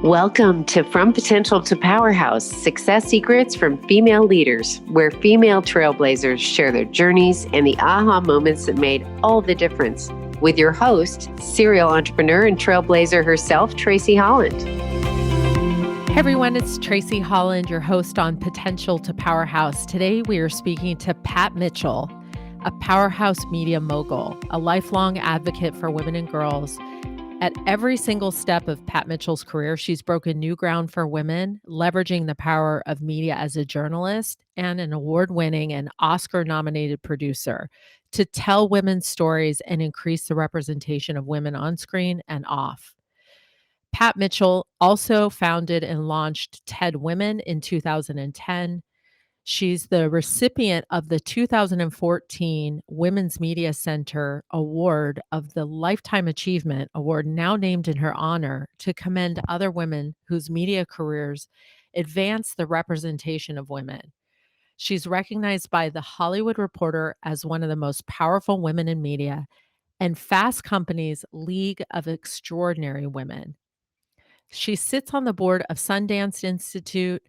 Welcome to From Potential to Powerhouse, Success Secrets from Female Leaders, where female trailblazers share their journeys and the aha moments that made all the difference. With your host, serial entrepreneur and trailblazer herself, Tracy Holland. Hey everyone, it's Tracy Holland, your host on Potential to Powerhouse. Today we are speaking to Pat Mitchell, a powerhouse media mogul, a lifelong advocate for women and girls. At every single step of Pat Mitchell's career, she's broken new ground for women, leveraging the power of media as a journalist and an award-winning and Oscar-nominated producer to tell women's stories and increase the representation of women on screen and off. Pat Mitchell also founded and launched TEDWomen in 2010. She's the recipient of the 2014 Women's Media Center Award of the Lifetime Achievement Award, now named in her honor, to commend other women whose media careers advance the representation of women. She's recognized by The Hollywood Reporter as one of the most powerful women in media and Fast Company's League of Extraordinary Women. She sits on the board of Sundance Institute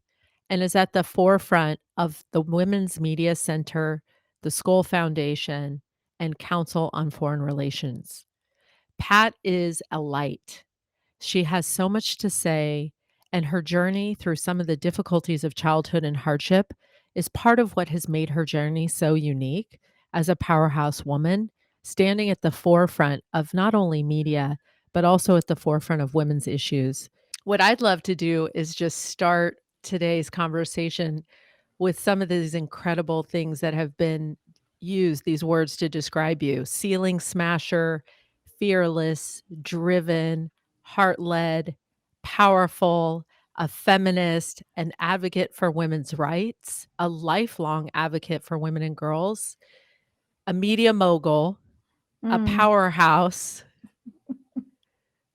and is at the forefront of the Women's Media Center, the Skoll Foundation, and Council on Foreign Relations. Pat is a light. She has so much to say, and her journey through some of the difficulties of childhood and hardship is part of what has made her journey so unique as a powerhouse woman, standing at the forefront of not only media, but also at the forefront of women's issues. What I'd love to do is just start today's conversation with some of these incredible things that have been used, these words to describe you: ceiling smasher, fearless, driven, heart-led, powerful, a feminist, an advocate for women's rights, a lifelong advocate for women and girls, a media mogul, a powerhouse.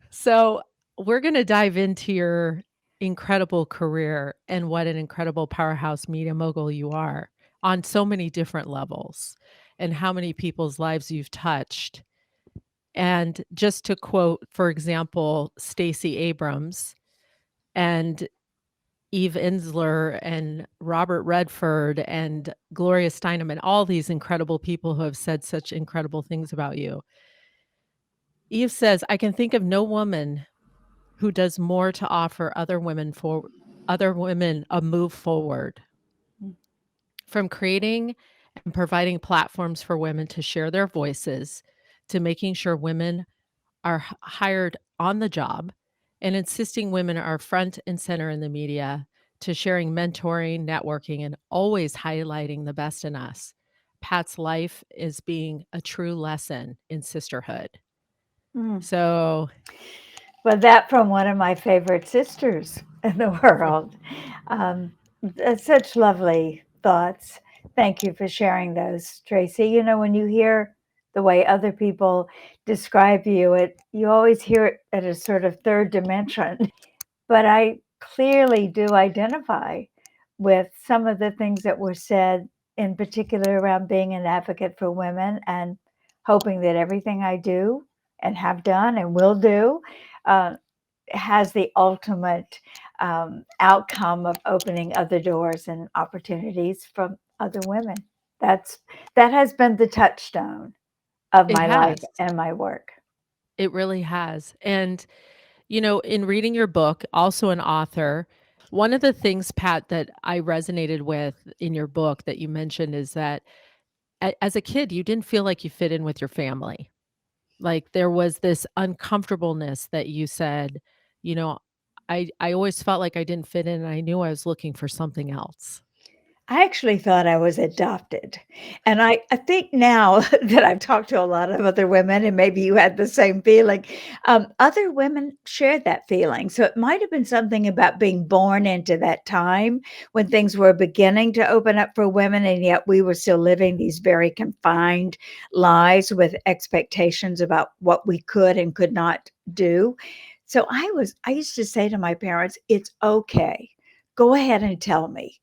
So we're going to dive into your incredible career and what an incredible powerhouse media mogul you are on so many different levels, and how many people's lives you've touched. And just to quote, for example, Stacey Abrams and Eve Ensler and Robert Redford and Gloria Steinem and all these incredible people who have said such incredible things about you. Eve says, "I can think of no woman who does more to offer other women a move forward, from creating and providing platforms for women to share their voices, to making sure women are hired on the job, and insisting women are front and center in the media, to sharing mentoring, networking, and always highlighting the best in us. Pat's life is being a true lesson in sisterhood." So Well, that from one of my favorite sisters in the world. Such lovely thoughts. Thank you for sharing those, Tracy. You know, when you hear the way other people describe you, you always hear it at a sort of third dimension. But I clearly do identify with some of the things that were said, in particular around being an advocate for women and hoping that everything I do and have done and will do uh, has the ultimate outcome of opening other doors and opportunities from other women. That has been the touchstone of it my life has. and my work. It really has. And, you know, in reading your book, also an author, one of the things, Pat, that I resonated with in your book that you mentioned is that as a kid, you didn't feel like you fit in with your family. Like there was this uncomfortableness that you said, you know, I always felt like I didn't fit in, and I knew I was looking for something else. I actually thought I was adopted. And I think now that I've talked to a lot of other women, and maybe you had the same feeling, other women shared that feeling. So it might have been something about being born into that time when things were beginning to open up for women, and yet we were still living these very confined lives with expectations about what we could and could not do. So I used to say to my parents, it's okay. Go ahead and tell me.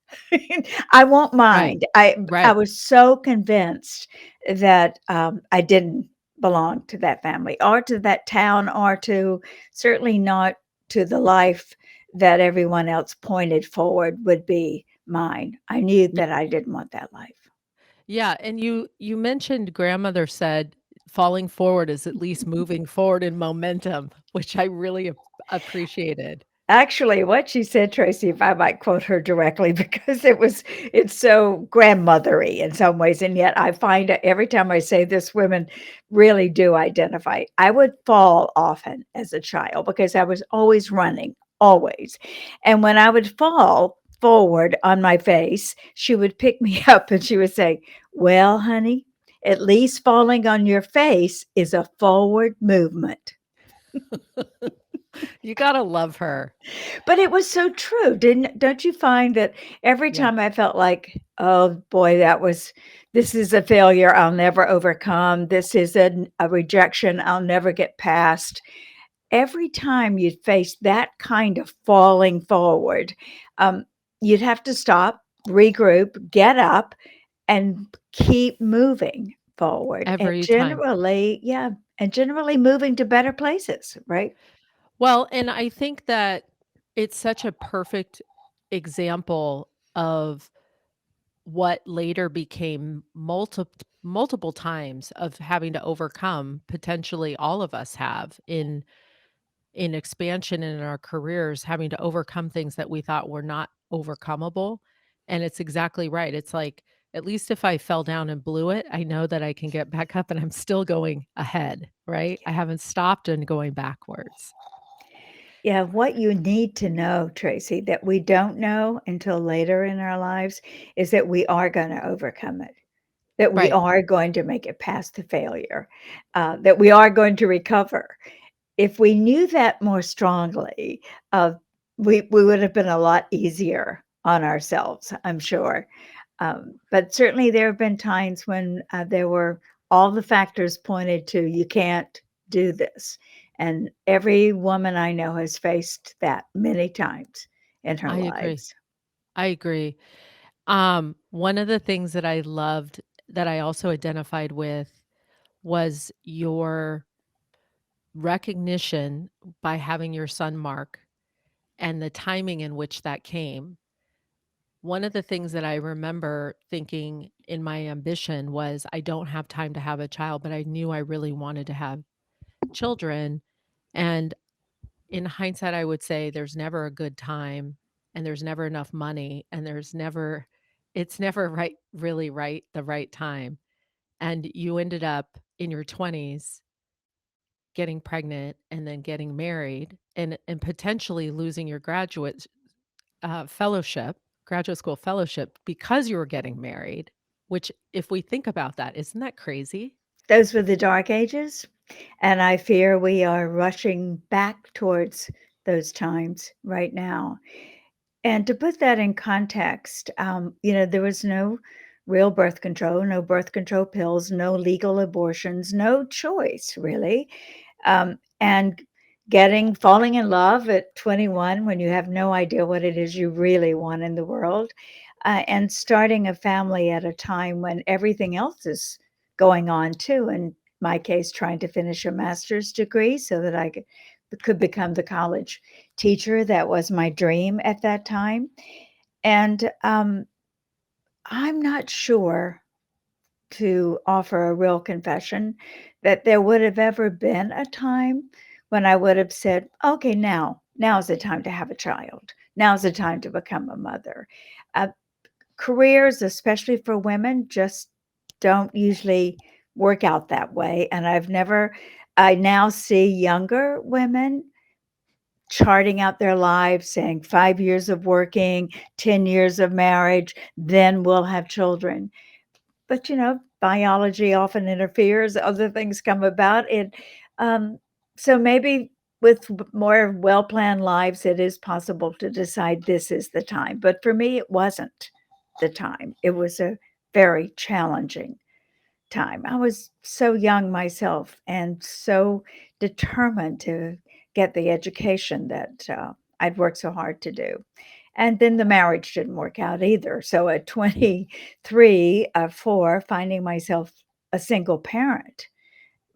I won't Right. mind. I Right. was so convinced that I didn't belong to that family or to that town or to certainly not to the life that everyone else pointed forward would be mine. I knew Y that I didn't want that life. yeah, and you mentioned grandmother said falling forward is at least moving forward in momentum, which I really appreciated. Actually, what she said, Tracy, if I might quote her directly, because it's so grandmothery in some ways, and yet I find that every time I say this, women really do identify. I would fall often as a child because I was always running, always. And when I would fall forward on my face, she would pick me up and she would say, "Well, honey, at least falling on your face is a forward movement." You gotta love her. But it was so true. Don't you find that every Yeah. time I felt like, "Oh, boy, this is a failure I'll never overcome. This is a rejection I'll never get past." Every time you'd face that kind of falling forward, um, you'd have to stop, regroup, get up, and keep moving forward, and Every time. generally moving to better places, right? Well, and I think that it's such a perfect example of what later became multiple times of having to overcome, potentially all of us have in expansion in our careers, having to overcome things that we thought were not overcomable. And it's exactly right. It's like, at least if I fell down and blew it, I know that I can get back up and I'm still going ahead, right? I haven't stopped and going backwards. Yeah, what you need to know, Tracy, that we don't know until later in our lives is that we are going to overcome it, that we Right. are going to make it past the failure, that we are going to recover. If we knew that more strongly, uh, we would have been a lot easier on ourselves, I'm sure. But certainly there have been times when there were all the factors pointed to you can't do this. And every woman I know has faced that many times in her I agree. lives. I agree. One of the things that I loved that I also identified with was your recognition by having your son Mark and the timing in which that came. One of the things that I remember thinking in my ambition was I don't have time to have a child, but I knew I really wanted to have children. And in hindsight, I would say there's never a good time and there's never enough money and it's never really the right time. And you ended up in your 20s getting pregnant and then getting married and potentially losing your fellowship, graduate school fellowship because you were getting married, which if we think about that, isn't that crazy? Those were the dark ages. And I fear we are rushing back towards those times right now. And to put that in context, there was no real birth control, no birth control pills, no legal abortions, no choice really. And falling in love at 21 when you have no idea what it is you really want in the world, and starting a family at a time when everything else is going on too. In my case, trying to finish a master's degree so that I could become the college teacher. That was my dream at that time. And I'm not sure, to offer a real confession, that there would have ever been a time when I would have said, okay, now's the time to have a child. Now's the time to become a mother. Uh, Careers, especially for women, just don't usually work out that way. And I now see younger women charting out their lives, saying 5 years of working, 10 years of marriage, then we'll have children. But biology often interferes, other things come about. Um, so maybe with more well-planned lives, it is possible to decide this is the time. But for me, it wasn't the time. It was a very challenging time. I was so young myself and so determined to get the education that I'd worked so hard to do. And then the marriage didn't work out either. So at 23, 4, finding myself a single parent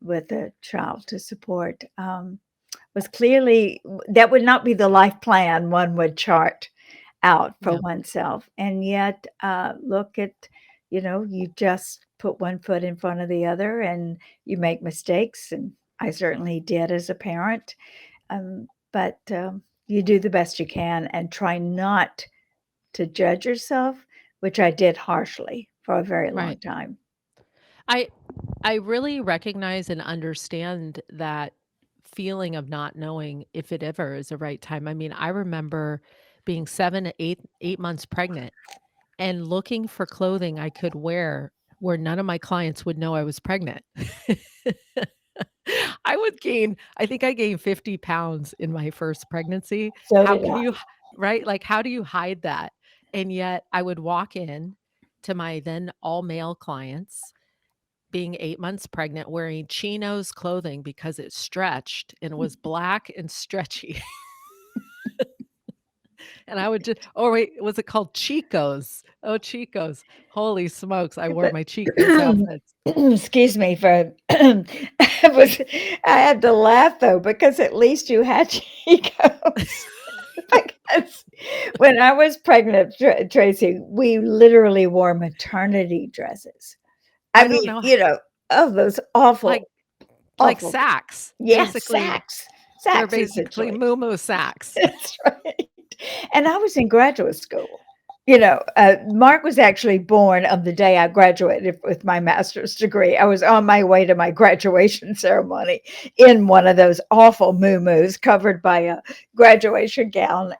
with a child to support, was clearly that would not be the life plan one would chart out for No. oneself. And yet, look at, you just put one foot in front of the other and you make mistakes. And I certainly did as a parent. But you do the best you can and try not to judge yourself, which I did harshly for a very long Right. time. I I really recognize and understand that feeling of not knowing if it ever is the right time. I mean, I remember being 7 to 8 months pregnant and looking for clothing I could wear where none of my clients would know I was pregnant. I think I gained 50 pounds in my first pregnancy. So How did can you I. h right? Like, how do you hide that? And yet I would walk in to my then all male clients being 8 months pregnant, wearing chinos clothing because it stretched and it was black and stretchy. And I would just oh, wait, was it called Chicos? Oh, Chicos. Holy smokes, I wore But my Chicos outfits. excuse me for I had to laugh though because at least you had Chico's. Because when I was pregnant, Tracy, we literally wore maternity dresses. I I don't mean, know, oh, those like awful, like awful. sacks. Yeah, Basically, Saks they're basically essentially. moo sacks. That's right. And I was in graduate school. Mark was actually born on the day I graduated with my master's degree. I was on my way to my graduation ceremony in one of those awful moo covered by a graduation gown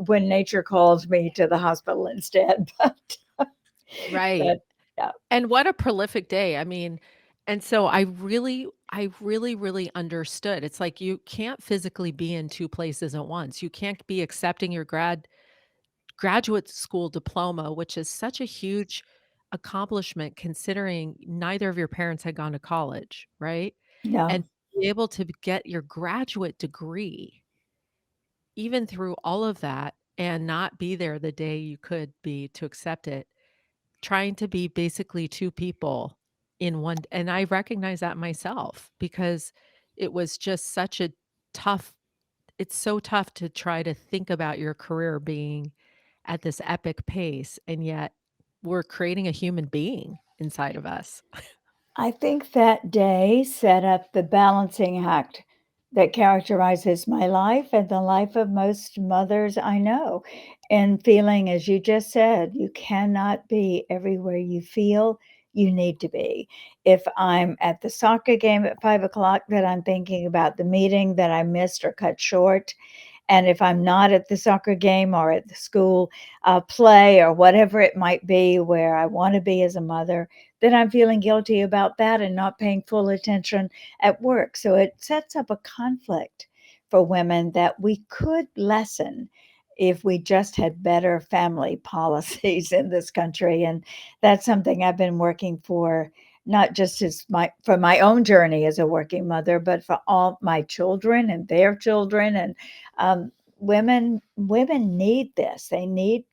when nature calls me to the hospital instead. Right. But yeah, And what a prolific day. I mean, and so I really understood. It's like you can't physically be in 2 places at once. You can't be accepting your graduate school diploma, which is such a huge accomplishment considering neither of your parents had gone to college, right? no, And be able to get your graduate degree, even through all of that, and not be there the day you could be to accept it, trying to be basically 2 people in one and I recognize that myself because it was just such a tough it's so tough to try to think about your career being at this epic pace, and yet we're creating a human being inside of us. I think that day set up the balancing act that characterizes my life and the life of most mothers I know. And feeling, as you just said, you cannot be everywhere you feel you need to be. If I'm at the soccer game at 5 o'clock, that I'm thinking about the meeting that I missed or cut short, and if I'm not at the soccer game or at the school play or whatever it might be where I want to be as a mother, then I'm feeling guilty about that and not paying full attention at work. So it sets up a conflict for women that we could lessen if we just had better family policies in this country. And that's something I've been working for, not just as my own journey as a working mother, but for all my children and their children. And women need this. They need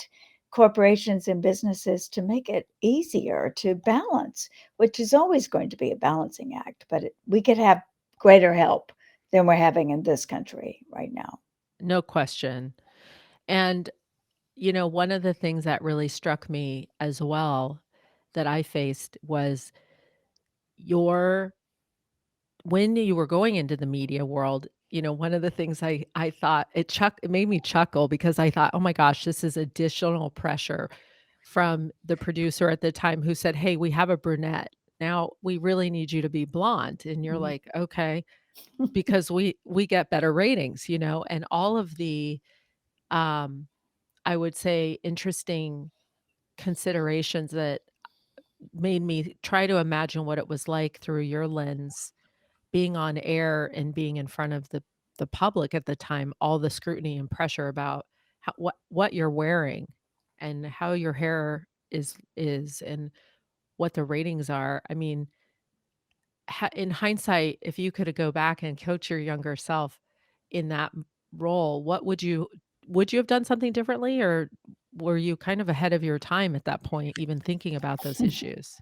corporations and businesses to make it easier to balance, which is always going to be a balancing act. But we could have greater help than we're having in this country right now. No question. And, one of the things that really struck me as well that I faced was your when you were going into the media world, one of the things I thought it made me chuckle because I thought, "Oh my gosh, this is additional pressure from the producer at the time who said, 'Hey, we have a brunette. Now we really need you to be blonde.'" And you're Mhm. like, "Okay," because we get better ratings, and all of the, um, I would say, interesting considerations that made me try to imagine what it was like through your lens being on air and being in front of the public at the time, all the scrutiny and pressure about what you're wearing and how your hair is and what the ratings are. I mean, in hindsight, if you could go back and coach your younger self in that role, what would you have done something differently, or were you kind of ahead of your time at that point, even thinking about those issues?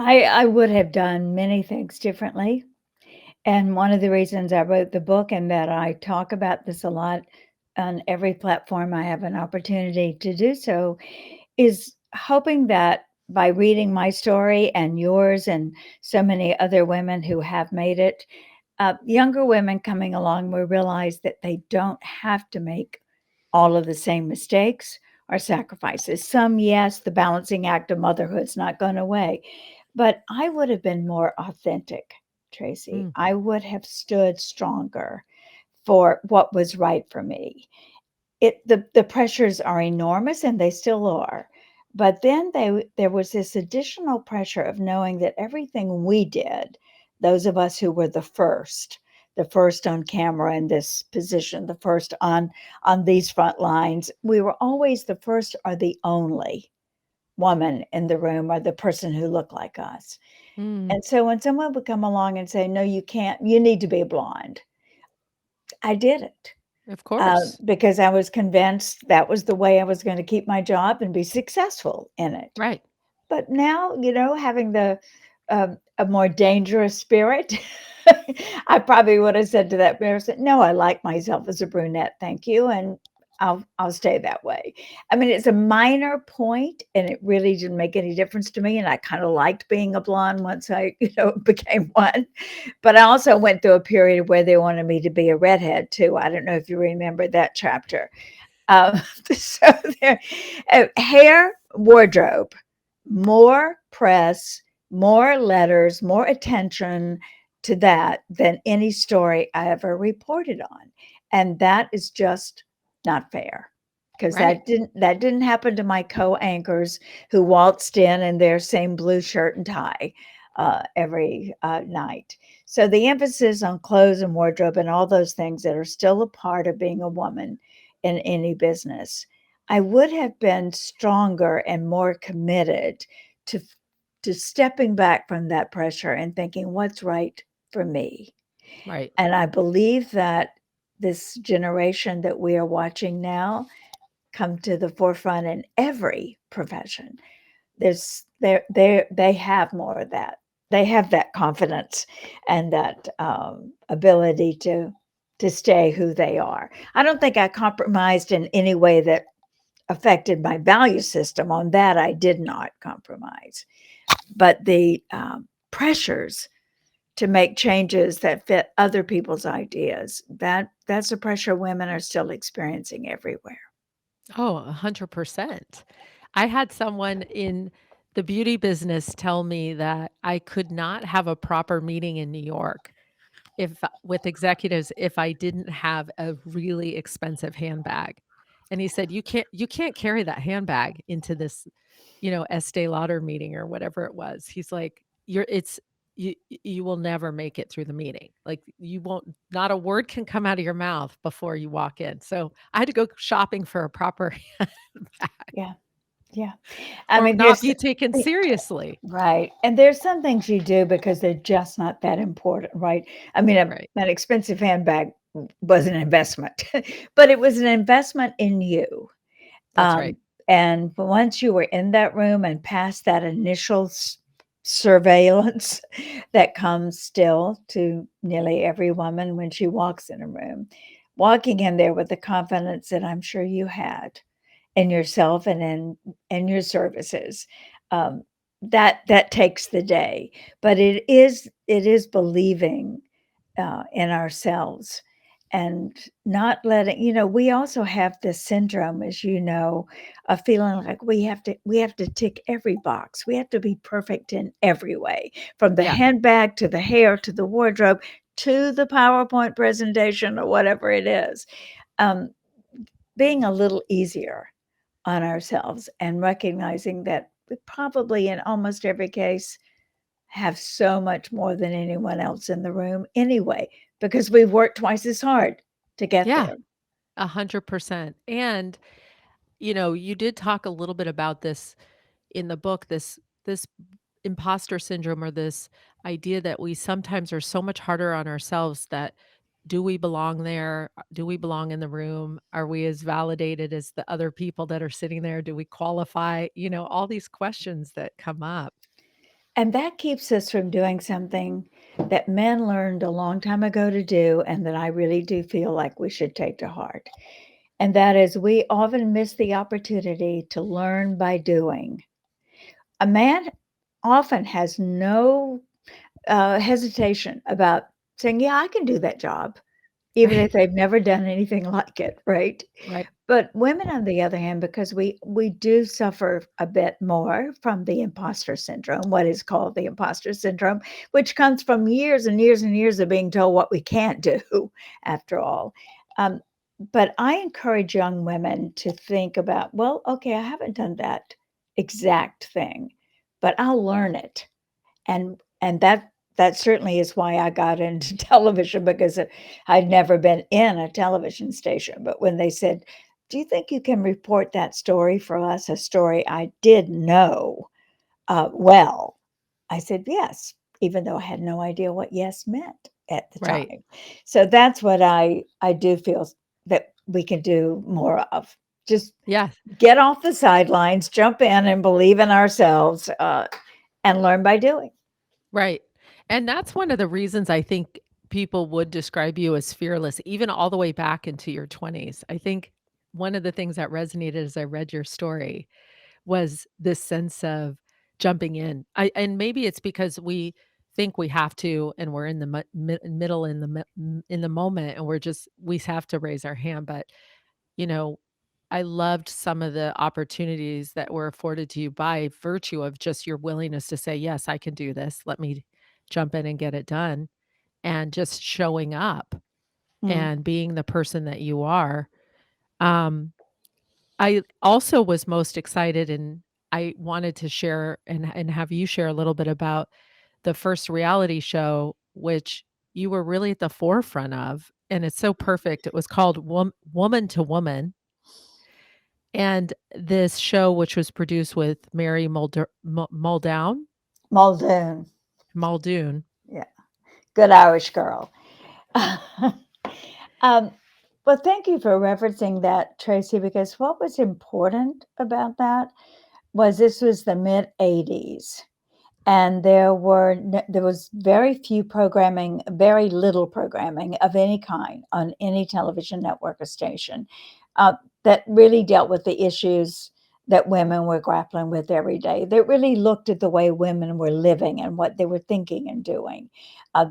I would have done many things differently. And one of the reasons I wrote the book and that I talk about this a lot on every platform I have an opportunity to do so is hoping that by reading my story and yours and so many other women who have made it, younger women coming along will realize that they don't have to make all of the same mistakes or sacrifices. Some, yes, the balancing act of motherhood's not gone away, but I would have been more authentic, Tracy. Mm, I would have stood stronger for what was right for me. The pressures are enormous and they still are. But then there was this additional pressure of knowing that everything we did, those of us who were the first on camera in this position, the first on these front lines, we were always the first or the only woman in the room or the person who looked like us. mm, And so when someone would come along and say, "No, you can't, you need to be blonde," I did it. of course. Because I was convinced that was the way I was going to keep my job and be successful in it. Right. But now, having a more dangerous spirit, I probably would have said to that person, "No, I like myself as a brunette, thank you, and I'll stay that way." I mean, it's a minor point, and it really didn't make any difference to me. And I kind of liked being a blonde once I, became one. But I also went through a period where they wanted me to be a redhead too. I don't know if you remember that chapter. Um, so there, hair, wardrobe, more press, more letters, more attention to that than any story I ever reported on, and that is just not fair. Because Right. that didn't happen to my co-anchors who waltzed in their same blue shirt and tie every night. So the emphasis on clothes and wardrobe and all those things that are still a part of being a woman in any business, I would have been stronger and more committed to stepping back from that pressure and thinking what's right for me. Right. And I believe that this generation that we are watching now come to the forefront in every profession. They have more of that. They have that confidence and that ability to stay who they are. I don't think I compromised in any way that affected my value system. On that, I did not compromise. But the pressures to make changes that fit other people's ideas, that's a pressure women are still experiencing everywhere. Oh, 100%. I had someone in the beauty business tell me that I could not have a proper meeting in New York if with executives if I didn't have a really expensive handbag. And he said, you can't carry that handbag into this, Estee Lauder meeting or whatever it was." He's like, "You're it's you will never make it through the meeting. Like you won't not a word can come out of your mouth before you walk in." So I had to go shopping for a proper handbag Yeah, yeah. I or mean, not there's be taken seriously. right, and there's some things you do because they're just not that important, right? I mean, Right. an expensive handbag was an investment, but it was an investment in you. That's right. And once you were in that room and past that initial surveillance that comes still to nearly every woman when she walks in a room, walking in there with the confidence that I'm sure you had in yourself and in your services, um, that takes the day. But it is believing in ourselves and not letting, we also have this syndrome, as you know, of feeling like we have to tick every box. We have to be perfect in every way, from the Yeah. handbag to the hair to the wardrobe to the PowerPoint presentation or whatever it is. um, being a little easier on ourselves and recognizing that we probably in almost every case have so much more than anyone else in the room anyway, because we've worked twice as hard to get Yeah. there. 100%. And, you did talk a little bit about this in the book, this imposter syndrome or this idea that we sometimes are so much harder on ourselves that do we belong there? Do we belong in the room? Are we as validated as the other people that are sitting there? Do we qualify? All these questions that come up. And that keeps us from doing something that men learned a long time ago to do, and that I really do feel like we should take to heart. And that is, we often miss the opportunity to learn by doing. A man often has no hesitation about saying, "Yeah, I can do that job," even if Right. they've never done anything like it, right? Right. But women, on the other hand, because we do suffer a bit more from the imposter syndrome, what is called the imposter syndrome, which comes from years and years and years of being told what we can't do, after all. Um, but I encourage young women to think about, well, okay, I haven't done that exact thing, but I'll learn it. And that certainly is why I got into television, because I'd never been in a television station. But when they said, "Do you think you can report that story for us?" A story I did know well, I said yes, even though I had no idea what yes meant at the Right. time. So that's what I do feel that we can do more of. Just Yeah. get off the sidelines, jump in, and believe in ourselves, and learn by doing. Right. And that's one of the reasons I think people would describe you as fearless, even all the way back into your 20s. I think one of the things that resonated as I read your story was this sense of jumping in. And maybe it's because we think we have to, and we're in the middle in the moment, and we have to raise our hand. But you know, I loved some of the opportunities that were afforded to you by virtue of just your willingness to say, "Yes, I can do this. Let me jump in and get it done." And just showing up Mm. and being the person that you are. Um, I also was most excited, and I wanted to share and have you share a little bit about the first reality show, which you were really at the forefront of, and it's so perfect. It was called Woman to Woman. And this show, which was produced with Mary Muldoon. Muldoon. Yeah, good Irish girl. um, well, thank you for referencing that, Tracy, because what was important about that was this was the mid 80s. And there was very few programming, very little programming of any kind on any television network or station uh, that really dealt with the issues that women were grappling with every day. That really looked at the way women were living and what they were thinking and doing.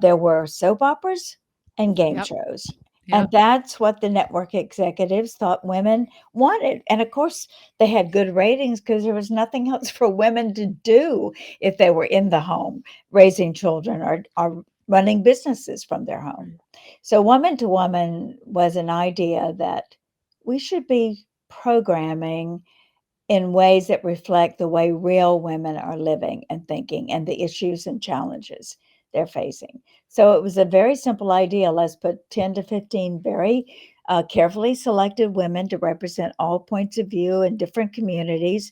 There were soap operas and game Yep, shows. And yep, that's what the network executives thought women wanted. And of course, they had good ratings because there was nothing else for women to do if they were in the home raising children or running businesses from their home. right, So, Woman to Woman was an idea that we should be programming in ways that reflect the way real women are living and thinking and the issues and challenges they're facing. So it was a very simple idea. Let's put 10 to 15 very carefully selected women to represent all points of view in different communities,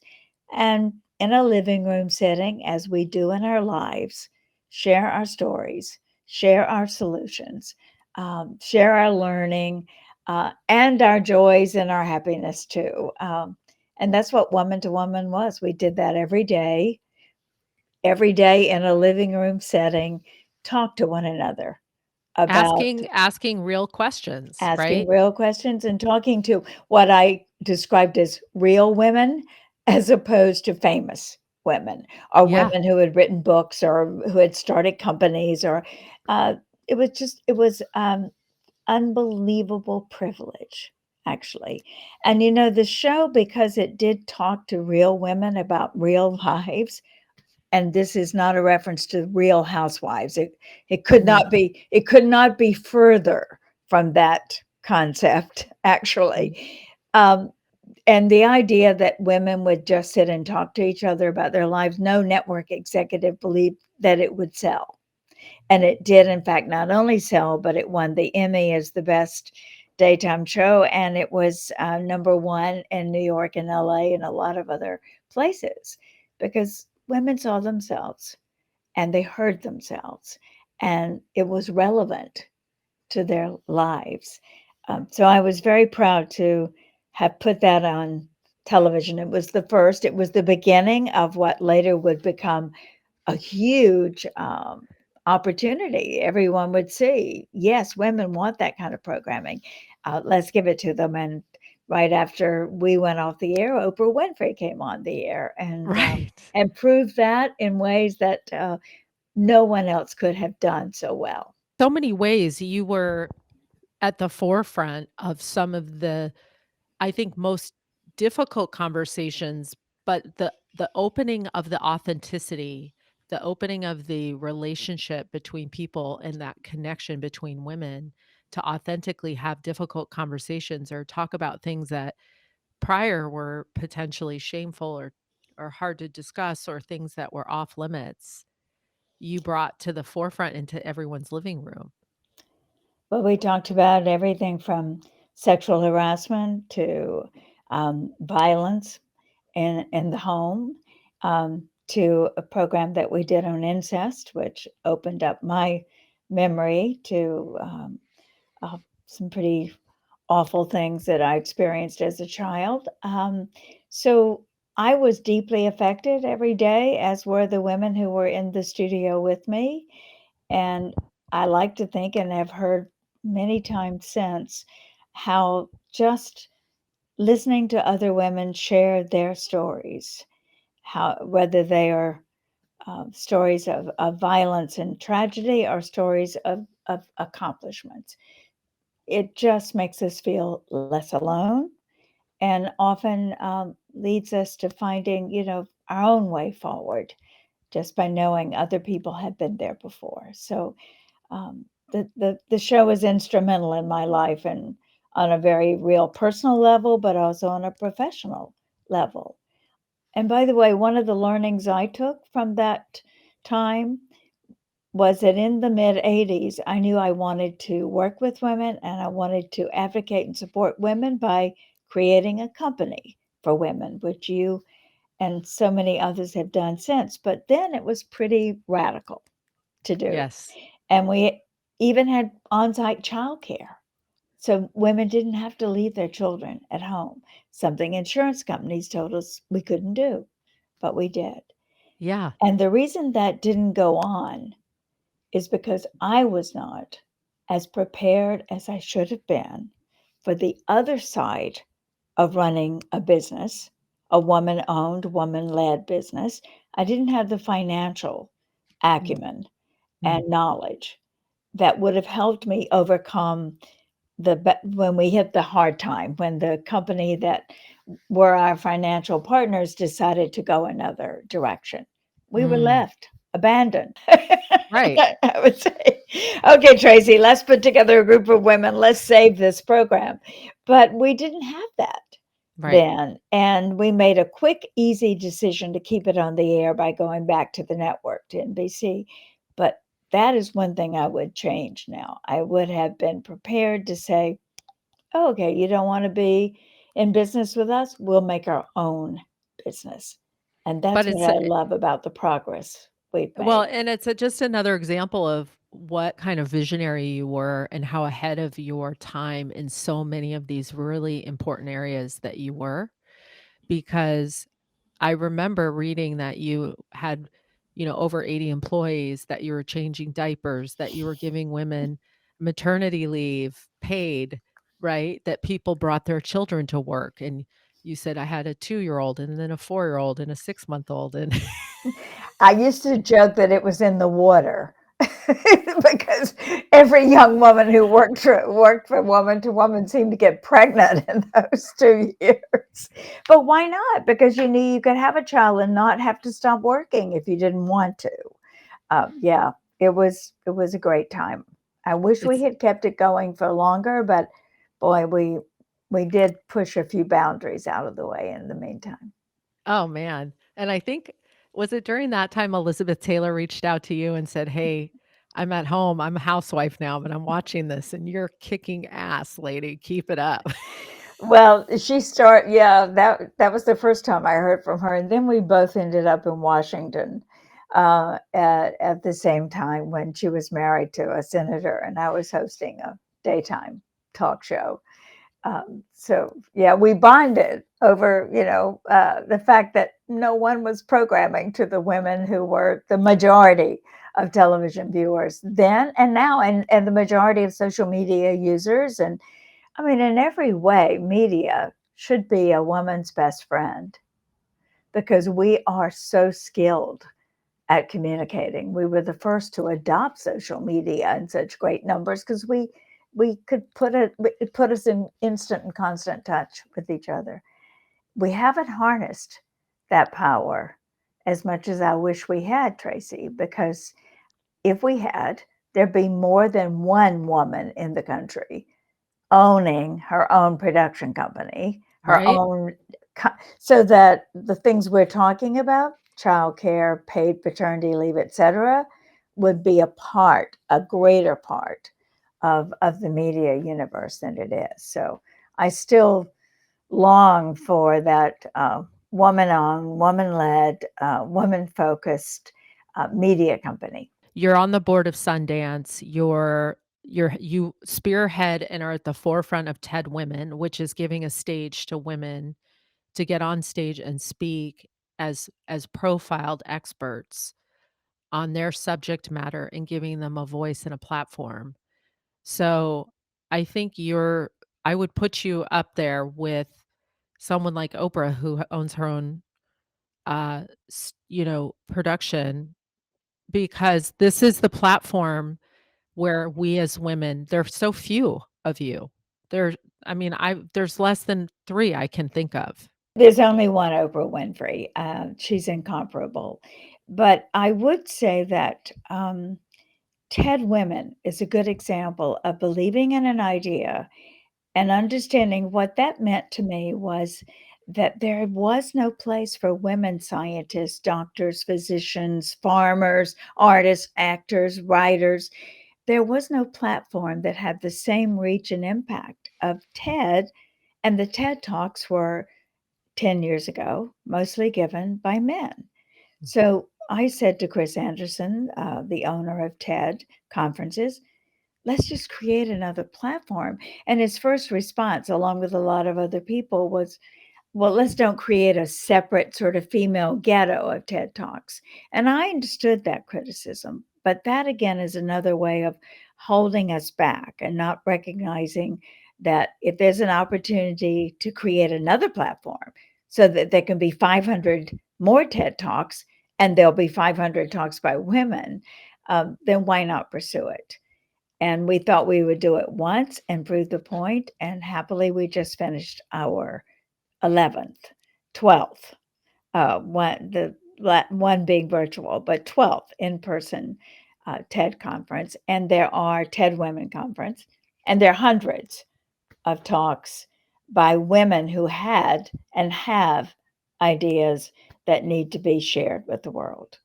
and in a living room setting, as we do in our lives, share our stories, share our solutions, share our learning, and our joys and our happiness too. And that's what Woman to Woman was. We did that every day in a living room setting, talk to one another about asking real questions, asking right? real questions and talking to what I described as real women as opposed to famous women or Yeah, women who had written books or who had started companies or uh, it was unbelievable privilege, actually. And the show, because it did talk to real women about real lives, and this is not a reference to Real Housewives. no, It could not be further from that concept, mm, actually. Um, and the idea that women would just sit and talk to each other about their lives, no network executive believed that it would sell. And it did, in fact, not only sell, but it won the Emmy as the best daytime show. And it was number one in New York and LA and a lot of other places because women saw themselves and they heard themselves and it was relevant to their lives. So I was very proud to have put that on television. It was the first, it was the beginning of what later would become a huge opportunity. Everyone would see, yes, women want that kind of programming. Let's give it to them. And right after we went off the air, Oprah Winfrey came on the air Right. and proved that in ways that no one else could have done so well. So many ways you were at the forefront of some of the, I think, most difficult conversations, but the opening of the authenticity, the opening of the relationship between people and that connection between women to authentically have difficult conversations or talk about things that prior were potentially shameful or hard to discuss or things that were off limits, you brought to the forefront into everyone's living room. But we talked about everything from sexual harassment to violence in the home, to a program that we did on incest, which opened up my memory to uh, some pretty awful things that I experienced as a child. So I was deeply affected every day, as were the women who were in the studio with me. And I like to think, and have heard many times since, how just listening to other women share their stories, how whether they are stories of violence and tragedy or stories of accomplishments, it just makes us feel less alone, and often leads us to finding, our own way forward just by knowing other people have been there before. So the show is instrumental in my life, and on a very real personal level, but also on a professional level. And by the way, one of the learnings I took from that time was that in the mid 80s, I knew I wanted to work with women and I wanted to advocate and support women by creating a company for women, which you and so many others have done since. But then it was pretty radical to do. Yes. And we even had on site childcare. So women didn't have to leave their children at home, something insurance companies told us we couldn't do, but we did. Yeah. And the reason that didn't go on is because I was not as prepared as I should have been for the other side of running a business, a woman owned, woman led business. I didn't have the financial Mm, acumen mm, and knowledge that would have helped me overcome when we hit the hard time, when the company that were our financial partners decided to go another direction. We were mm. left abandoned. Right. I would say, okay, Tracy, let's put together a group of women. Let's save this program. But we didn't have that Right. then. And we made a quick, easy decision to keep it on the air by going back to the network, to NBC. But that is one thing I would change now. I would have been prepared to say, oh, okay, you don't want to be in business with us? We'll make our own business. And But that's what it's I love about the progress we've well, made. and it's just another example of what kind of visionary you were and how ahead of your time in so many of these really important areas that you were. Because I remember reading that you had, over 80 employees, that you were changing diapers, that you were giving women maternity leave paid, right? That people brought their children to work. And you said, I had a 2-year old and then a 4-year old and a 6-month old. And I used to joke that it was in the water because every young woman who worked for Woman to Woman seemed to get pregnant in those 2 years. But why not? Because you knew you could have a child and not have to stop working if you didn't want to. Yeah, it was a great time. I wish we it's, had kept it going for longer, but boy, we did push a few boundaries out of the way in the meantime. oh man. And I think, was it during that time Elizabeth Taylor reached out to you and said, hey, I'm at home. I'm a housewife now, but I'm watching this and you're kicking ass, lady. Keep it up. Well, yeah, that was the first time I heard from her, and then we both ended up in Washington at the same time when she was married to a senator, and I was hosting a daytime talk show. So yeah, we bonded over, the fact that no one was programming to the women who were the majority of television viewers then and now, and the majority of social media users. And I mean, in every way, media should be a woman's best friend because we are so skilled at communicating. We were the first to adopt social media in such great numbers because we could it put us in instant and constant touch with each other. We haven't harnessed that power as much as I wish we had, Tracy, because if we had, there'd be more than one woman in the country owning her own production company, her Right? own, so that the things we're talking about, childcare, paid paternity leave, etc., would be a greater part of the media universe than it is. So I still long for that woman-owned, woman-led, woman-focused media company. You're on the board of Sundance. You spearhead and are at the forefront of TEDWomen, which is giving a stage to women to get on stage and speak as profiled experts on their subject matter and giving them a voice and a platform. So, I think I would put you up there with someone like Oprah who owns her own production, because this is the platform where we as women, there's so few of you. There I mean, there's less than 3 I can think of. There's only one Oprah Winfrey. She's incomparable. But I would say that TED Women is a good example of believing in an idea and understanding what that meant to me was that there was no place for women scientists, doctors, physicians, farmers, artists, actors, writers. There was no platform that had the same reach and impact of TED, and the TED Talks were 10 years ago, mostly given by men. So I said to Chris Anderson, the owner of TED conferences, let's just create another platform. And his first response, along with a lot of other people, was, well, let's don't create a separate sort of female ghetto of TED Talks. And I understood that criticism, but that again is another way of holding us back and not recognizing that if there's an opportunity to create another platform so that there can be 500 more TED Talks and there'll be 500 talks by women, then why not pursue it? And we thought we would do it once and prove the point, and happily we just finished our 11th, 12th, one being virtual, but 12th in-person TED conference. And there are TED Women Conference, and there are hundreds of talks by women who had and have ideas that need to be shared with the world.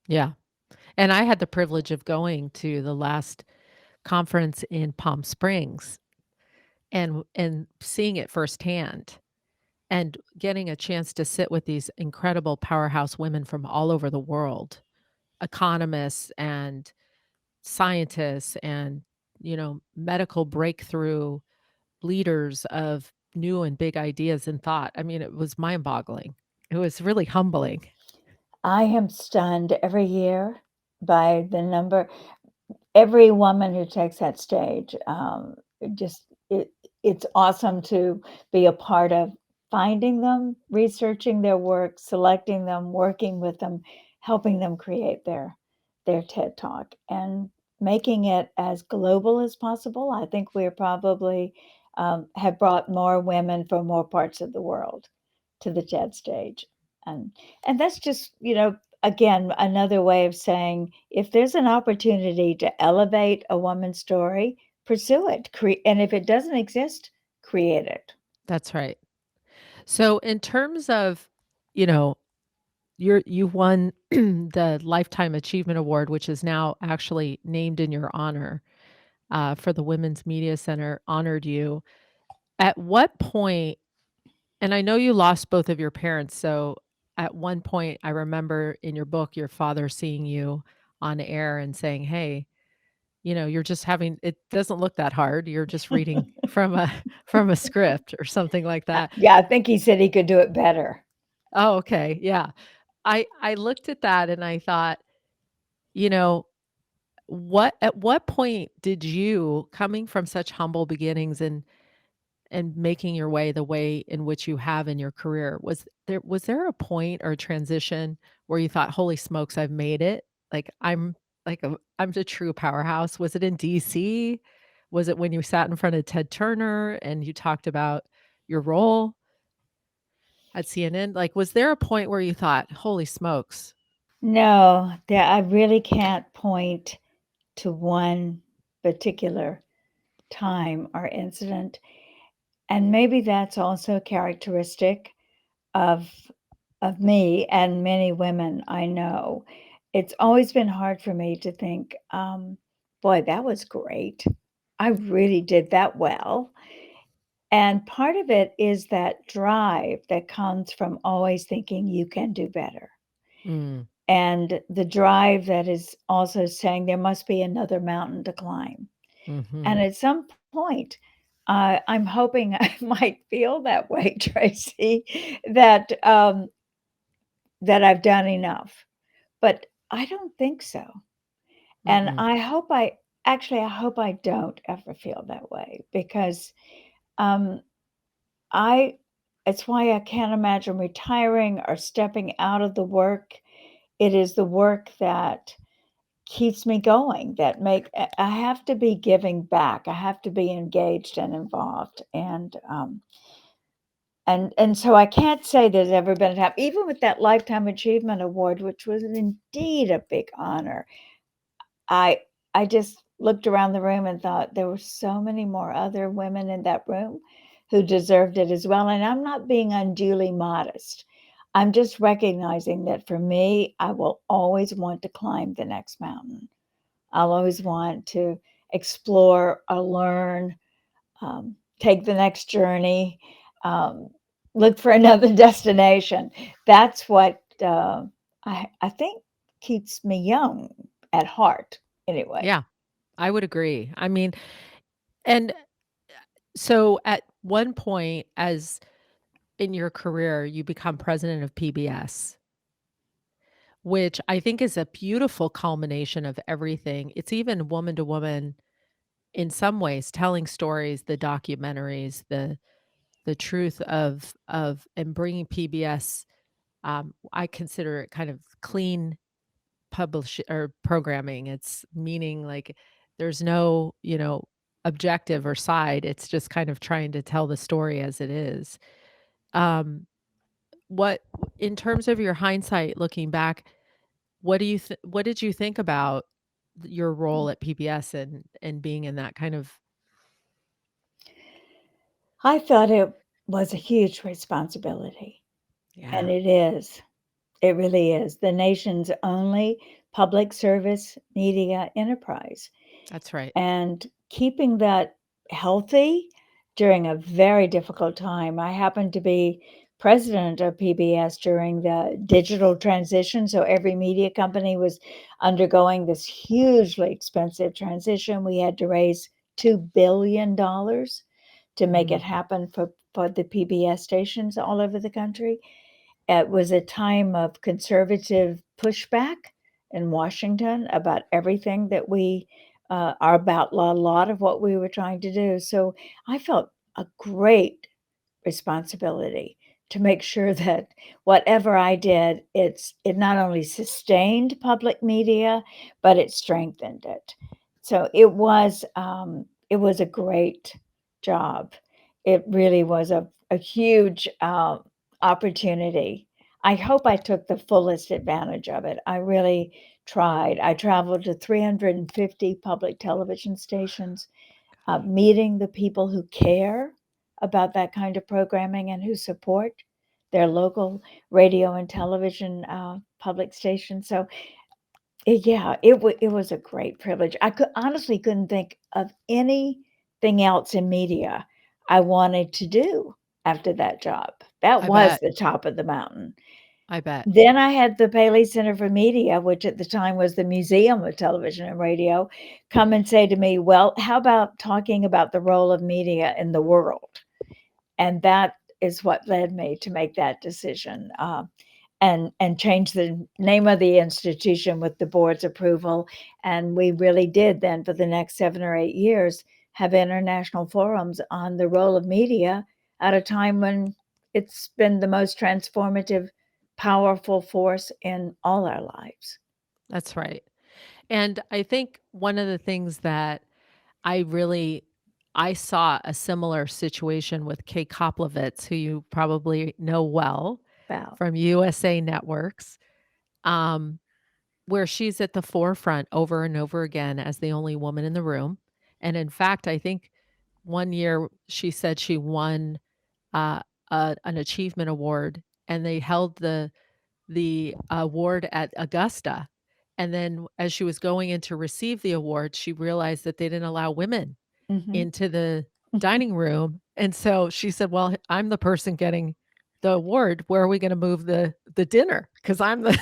Yeah. And I had the privilege of going to the last conference in Palm Springs and seeing it firsthand and getting a chance to sit with these incredible powerhouse women from all over the world, economists and scientists and, medical breakthrough leaders of new and big ideas and thought. I mean, it was mind-boggling. It was really humbling. I am stunned every year by the number. Every woman who takes that stage, it just it's awesome to be a part of finding them, researching their work, selecting them, working with them, helping them create their TED Talk, and making it as global as possible. I think we're probably have brought more women from more parts of the world to the TED stage, and and that's just again another way of saying if there's an opportunity to elevate a woman's story, pursue it. And if it doesn't exist, create it. That's right. So in terms of, you know, you won the Lifetime Achievement Award, which is now actually named in your honor, for the Women's Media Center honored you. At what point, and I know you lost both of your parents, so at one point, I remember in your book, your father seeing you on air and saying, "Hey, you're just having it doesn't look that hard. You're just reading." from a from a script or something like that. Yeah, I think he said he could do it better. Oh, okay, yeah. I looked at that and I thought, you know, at what point did you, coming from such humble beginnings and making your way the way in which you have in your career, was there a point or a transition where you thought, "Holy smokes, I've made it? Like, I'm a true powerhouse." Was it in DC? Was it when you sat in front of Ted Turner and you talked about your role at CNN? Like, was there a point where you thought, "Holy smokes." No, I really can't point to one particular time or incident. And maybe that's also a characteristic of me and many women I know. It's always been hard for me to think, boy, that was great. I really did that well. And part of it is that drive that comes from always thinking you can do better. Mm, And the drive that is also saying there must be another mountain to climb. And mhm, at some point, I'm hoping I might feel that way, Tracy, that that I've done enough. But I don't think so. And mm-mm. I hope I don't ever feel that way because um, I, it's why I can't imagine retiring or stepping out of the work. It is the work that keeps me going, that make I have to be giving back. I have to be engaged and involved. And so I can't say there's ever been a time, even with that Lifetime Achievement Award, which was indeed a big honor. I I just looked around the room and thought there were so many more other women in that room who deserved it as well. And I'm not being unduly modest. I'm just recognizing that for me, I will always want to climb the next mountain. I'll always want to explore or learn, take the next journey, um, look for another destination. That's what I think keeps me young at heart, anyway. Yeah, I would agree. I mean, and so at one point as in your career, you become president of PBS, which I think is a beautiful culmination of everything. It's even woman to woman in some ways, telling stories, the documentaries, the truth of and bringing PBS. I consider it kind of clean publish or programming. It's meaning like there's no, objective or side. It's just kind of trying to tell the story as it is. Um, what in terms of your hindsight looking back, what did you think about your role at PBS and being in that kind of. I thought it was a huge responsibility, and Yeah, it is. It really is. The nation's only public service media enterprise. that's right. And keeping that healthy during a very difficult time. I happened to be president of PBS during the digital transition. So every media company was undergoing this hugely expensive transition. We had to raise $2 billion to make it Mm, happen for the PBS stations all over the country. It was a time of conservative pushback in Washington about everything that we are about, a lot of what we were trying to do. So I felt a great responsibility to make sure that whatever I did, it not only sustained public media, but it strengthened it. So it was a great job. It really was a huge opportunity. I hope I took the fullest advantage of it. I really tried. I traveled to 350 public television stations, meeting the people who care about that kind of programming and who support their local radio and television public stations. So, yeah, it was a great privilege. I honestly couldn't think of anything else in media I wanted to do after that job. That I was bet. the top of the mountain. I bet. Then I had the Paley Center for Media, which at the time was the Museum of Television and Radio, come and say to me, well, how about talking about the role of media in the world? And that is what led me to make that decision, and change the name of the institution with the board's approval. And we really did then, for the next 7 or 8 years, have international forums on the role of media at a time when it's been the most transformative, powerful force in all our lives. That's right. And I think one of the things that I really I saw a similar situation with Kay Koplovitz, who you probably know well Wow. from USA Networks, um, where she's at the forefront over and over again as the only woman in the room. And in fact, I think one year she said she won uh, an achievement award, and they held the award at Augusta. And then as she was going in to receive the award, she realized that they didn't allow women Hmm. into the dining room. And so she said, "Well, I'm the person getting the award. Where are we going to move the dinner? Because I'm the."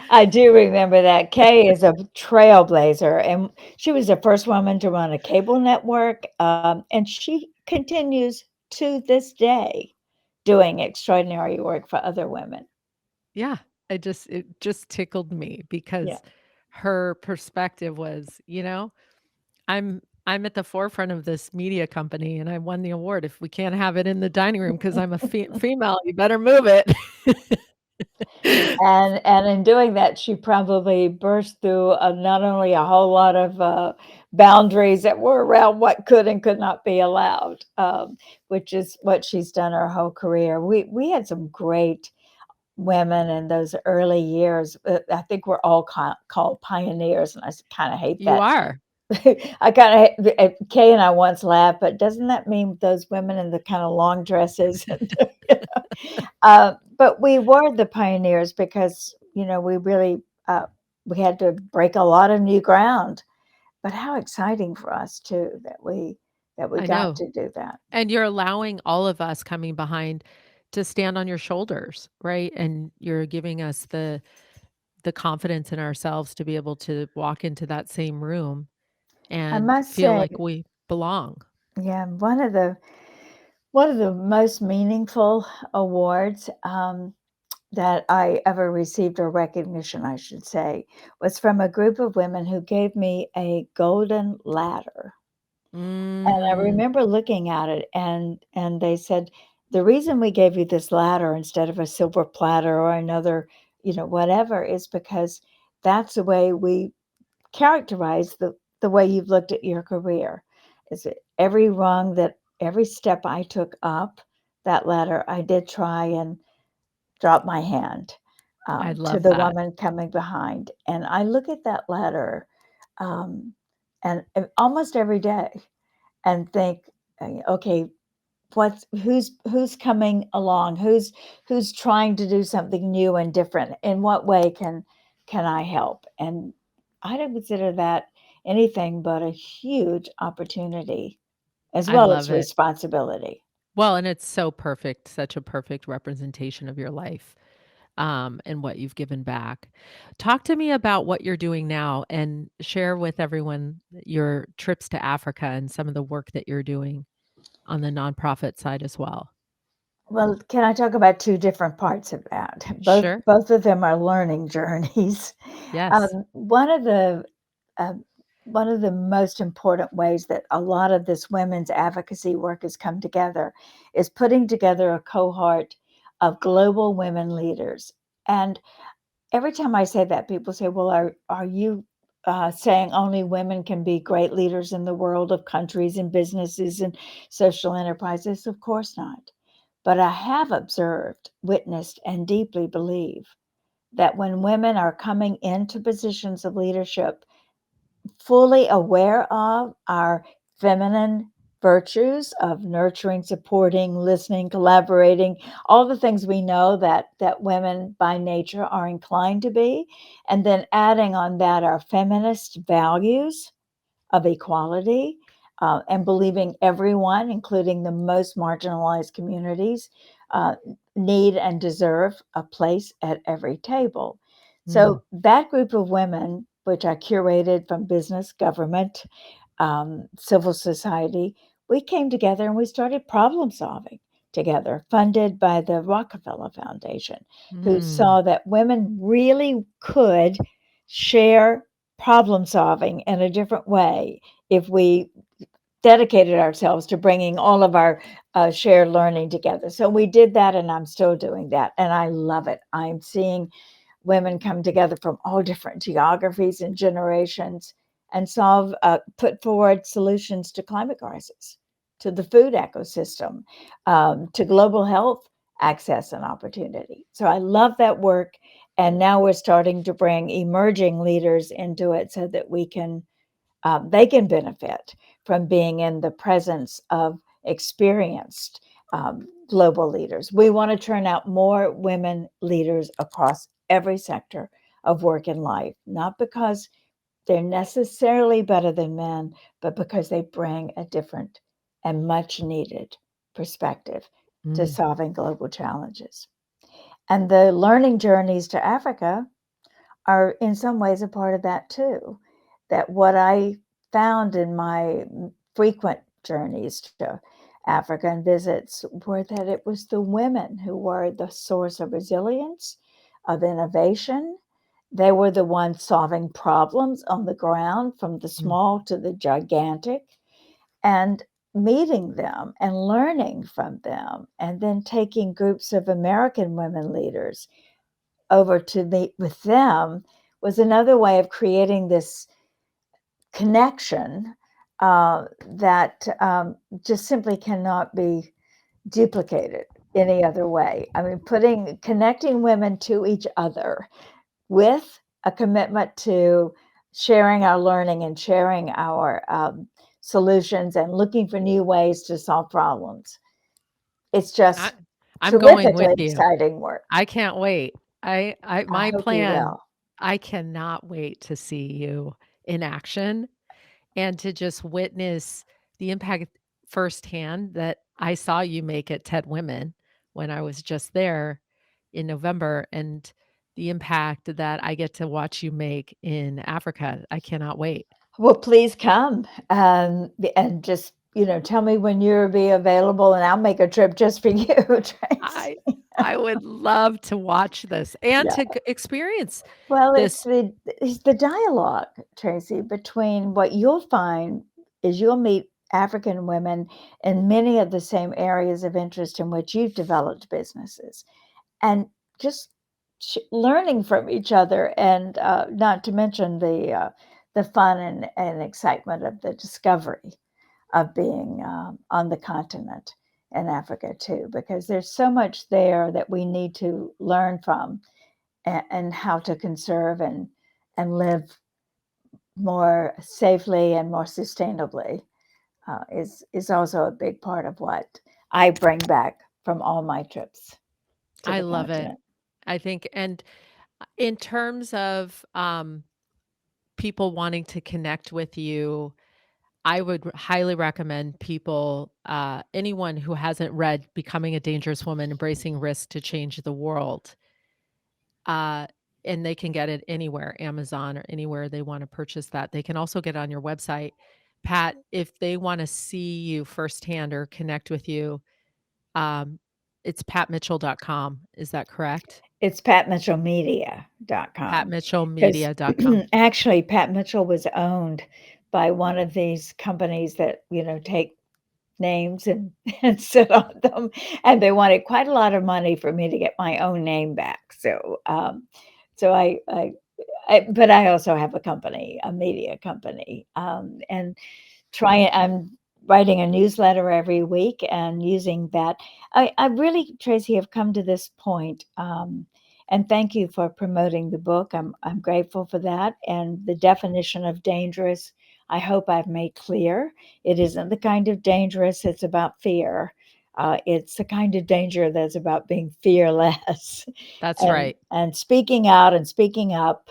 I do remember that. Kay is a trailblazer, and she was the first woman to run a cable network, and she continues to this day doing extraordinary work for other women. Yeah, it just tickled me Yeah. because her perspective was, I'm at the forefront of this media company and I won the award. If we can't have it in the dining room because I'm a female, you better move it. And in doing that, she probably burst through, not only a whole lot of, boundaries that were around what could and could not be allowed, which is what she's done her whole career. We had some great women in those early years. I think we're all called pioneers, and I kind of hate You that. are. I kind of, Kay and I once laughed, but doesn't that mean those women in the kind of long dresses? And, but we were the pioneers because we really, we had to break a lot of new ground. But how exciting for us too that we I got know. to do that. And you're allowing all of us coming behind to stand on your shoulders, right? And you're giving us the confidence in ourselves to be able to walk into that same room I and must feel say, like we belong. yeah, one of the most meaningful awards, that I ever received, or recognition, I should say, was from a group of women who gave me a golden ladder. And I Mm, remember looking at it, and they said, "The reason we gave you this ladder instead of a silver platter or another, whatever, is because that's the way we characterize the way you've looked at your career. Is that every rung, that every step I took up that ladder, I did try and drop my hand, I to love the that. woman coming behind, and I look at that ladder, um, and almost every day, and think, okay, who's coming along? Who's trying to do something new and different? In what way can I help? And I don't consider that anything but a huge opportunity as I well as love it. responsibility. Well, and it's so perfect, such a perfect representation of your life, and what you've given back. Talk to me about what you're doing now and share with everyone your trips to Africa and some of the work that you're doing on the nonprofit side as well. Well, can I talk about two different parts of that? Both Sure. both of them are learning journeys. Yes. Um, one of the uh, one of the most important ways that a lot of this women's advocacy work has come together is putting together a cohort of global women leaders. And every time I say that, people say, "Well, are you saying only women can be great leaders in the world of countries and businesses and social enterprises?" Of course not. But I have observed, witnessed, and deeply believe that when women are coming into positions of leadership, fully aware of our feminine virtues of nurturing, supporting, listening, collaborating, all the things we know that women by nature are inclined to be, and then adding on that our feminist values of equality, and believing everyone, including the most marginalized communities, uh, need and deserve a place at every table. Mm, So that group of women, which I curated from business, government, civil society, we came together and we started problem solving together, funded by the Rockefeller Foundation, who mm, saw that women really could share problem solving in a different way if we dedicated ourselves to bringing all of our shared learning together. So we did that, and I'm still doing that, and I love it. I'm seeing women come together from all different geographies and generations and put forward solutions to climate crisis, to the food ecosystem, to global health access and opportunity. So I love that work. And now we're starting to bring emerging leaders into it so that they can benefit from being in the presence of experienced global leaders. We want to turn out more women leaders across every sector of work and life, not because they're necessarily better than men, but because they bring a different and much needed perspective to mm. solving global challenges. And the learning journeys to Africa are in some ways a part of that too. That what I found in my frequent journeys to Africa and visits were that it was the women who were the source of resilience, of innovation. They were the ones solving problems on the ground, from the Mm. small to the gigantic, and meeting them and learning from them, and then taking groups of American women leaders over to meet with them was another way of creating this connection that just simply cannot be duplicated any other way. I mean, connecting women to each other with a commitment to sharing our learning and sharing our solutions and looking for new ways to solve problems. It's I just I'm going with terrifically you. exciting work. I can't wait. I My hope you plan, will. I cannot wait to see you in action and to just witness the impact firsthand that I saw you make at TEDWomen when I was just there in November, and the impact that I get to watch you make in Africa. I cannot wait. Well, please come, and just, tell me when you'll be available, and I'll make a trip just for you, Tracy. I I would love to watch this and Yeah. to experience Well, this. it's the dialogue, Tracy, between what you'll find is you'll meet African women in many of the same areas of interest in which you've developed businesses, and just learning from each other, and not to mention the fun and excitement of the discovery of being on the continent in Africa too, because there's so much there that we need to learn from, and how to conserve and live more safely and more sustainably is also a big part of what I bring back from all my trips to I the love it. continent. I think, and in terms of people wanting to connect with you, I would highly recommend people, anyone who hasn't read Becoming a Dangerous Woman, Embracing Risk to Change the World, uh, and they can get it anywhere, Amazon or anywhere they want to purchase that. They can also get it on your website. Pat, if they want to see you firsthand or connect with you, um, it's patmitchell.com. Is that correct? It's patmitchellmedia.com, because Patmitchellmedia.com. actually Pat Mitchell was owned by one of these companies that, take names and, and sit on them. And they wanted quite a lot of money for me to get my own name back. So but I also have a company, a media company, and I'm writing a newsletter every week and using that. I really, Tracy, have come to this point, and thank you for promoting the book. I'm grateful for that. And the definition of dangerous, I hope I've made clear. It isn't the kind of dangerous it's about fear. It's the kind of danger that's about being fearless, That's and right. speaking out and speaking up,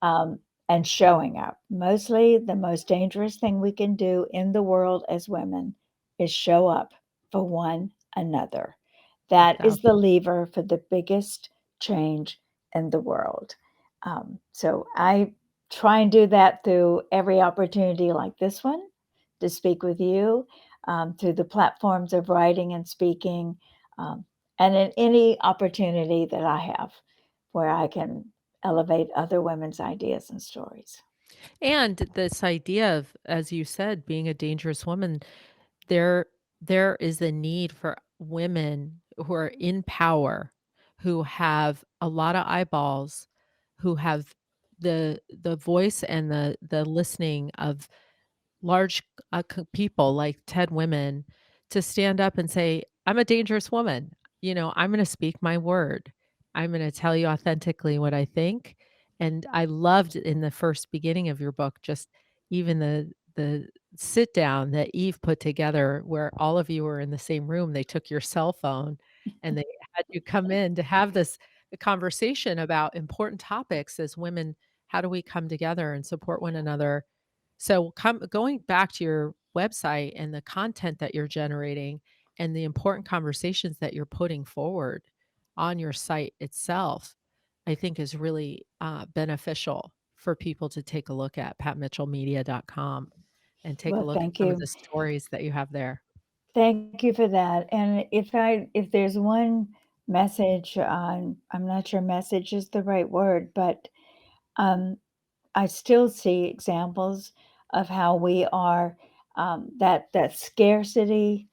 um, and showing up. Mostly, the most dangerous thing we can do in the world as women is show up for one another. That is the 1000. lever for the biggest change in the world. So I try and do that through every opportunity like this one to speak with you, through the platforms of writing and speaking, um, and in any opportunity that I have where I can elevate other women's ideas and stories. And this idea of, as you said, being a dangerous woman, there there is a need for women who are in power, who have a lot of eyeballs, who have the voice and the listening of large people like TEDWomen to stand up and say, I'm a dangerous woman. I'm going to speak my word. I'm going to tell you authentically what I think. And I loved in the first beginning of your book, just even the sit down that Eve put together where all of you were in the same room. They took your cell phone and they had you come in to have this conversation about important topics as women. How do we come together and support one another? So going back to your website and the content that you're generating and the important conversations that you're putting forward on your site itself, I think is really beneficial for people to take a look at patmitchellmedia.com and take a Well, look at thank some of you. the stories that you have there. Thank you for that. And if there's one message, I'm not sure message is the right word, but um, I still see examples of how we are, that scarcity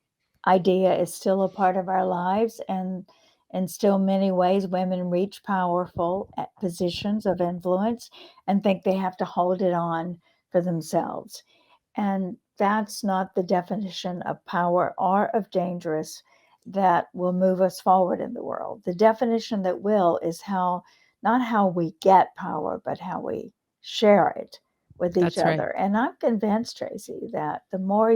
idea is still a part of our lives, and in still many ways, women reach powerful positions of influence and think they have to hold it on for themselves. And that's not the definition of power or of dangerous that will move us forward in the world. The definition that will is not how we get power, but how we share it with each That's right. other. And I'm convinced, Tracy, that the more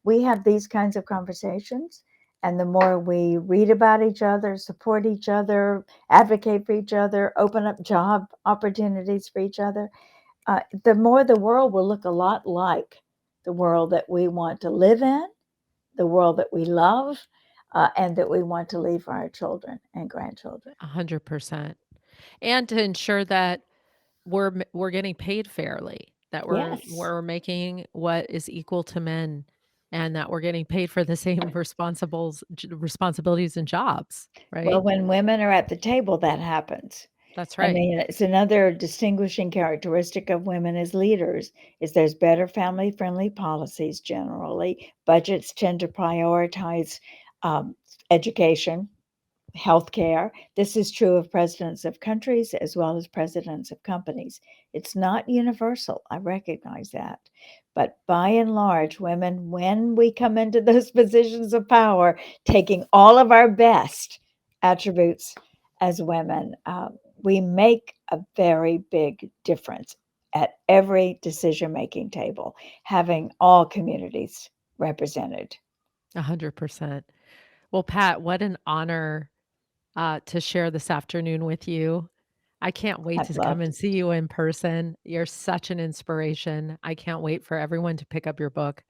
we have these kinds of conversations, and the more we read about each other, support each other, advocate for each other, open up job opportunities for each other, the more the world will look a lot like the world that we want to live in, the world that we love, and that we want to leave for our children and grandchildren. 100%. And to ensure that we're getting paid fairly, that Yes. we're making what is equal to men, and that we're getting paid for the same responsibilities and jobs, Well, right? when women are at the table, that happens. That's I right. mean, it's another distinguishing characteristic of women as leaders is there's better family-friendly policies generally. Budgets tend to prioritize um, education, healthcare. This is true of presidents of countries as well as presidents of companies. It's not universal. I recognize that. But by and large, women, when we come into those positions of power, taking all of our best attributes as women, we make a very big difference at every decision making table, having all communities represented. 100%. Well, Pat, what an honor to share this afternoon with you. I can't wait I'd to come love and to. see you in person. You're such an inspiration. I can't wait for everyone to pick up your book.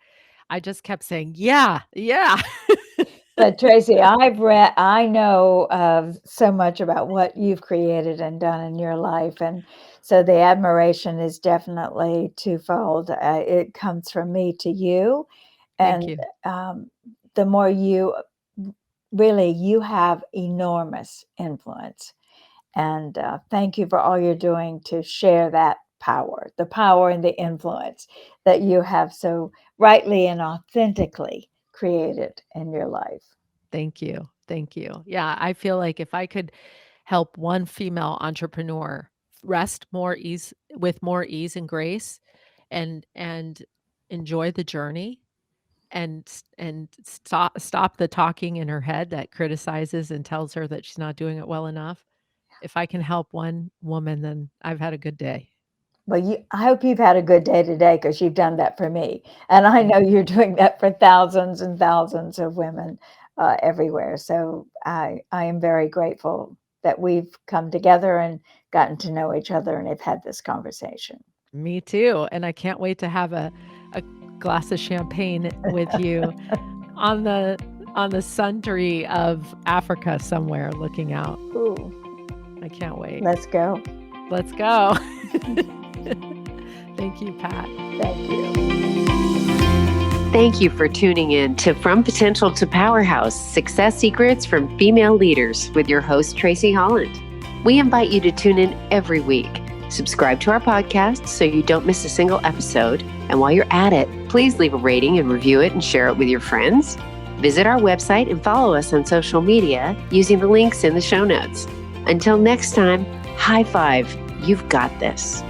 I just kept saying, yeah, yeah. But Tracy, I know so much about what you've created and done in your life. And so the admiration is definitely twofold. It comes from me to you. Thank And you. um, the more you have enormous influence. And thank you for all you're doing to share that power, the power and the influence that you have so rightly and authentically created in your life. Thank you. Thank you. Yeah, I feel like if I could help one female entrepreneur rest more ease with more ease and grace and enjoy the journey and stop the talking in her head that criticizes and tells her that she's not doing it well enough. If I can help one woman, then I've had a good day. Well, I hope you've had a good day today because you've done that for me. And I Thank know you. you're doing that for thousands and thousands of women everywhere. So I am very grateful that we've come together and gotten to know each other and have had this conversation. Me too. And I can't wait to have a glass of champagne with you on the on the sun tree of Africa somewhere looking out. Ooh, I can't wait. let's go. Let's go. Thank you, Pat. Thank you. Thank you for tuning in to From Potential to Powerhouse, Success Secrets from Female Leaders with your host, Tracy Holland. We invite you to tune in every week. Subscribe to our podcast so you don't miss a single episode. And while you're at it, please leave a rating and review it and share it with your friends. Visit our website and follow us on social media using the links in the show notes. Until next time, high five. You've got this.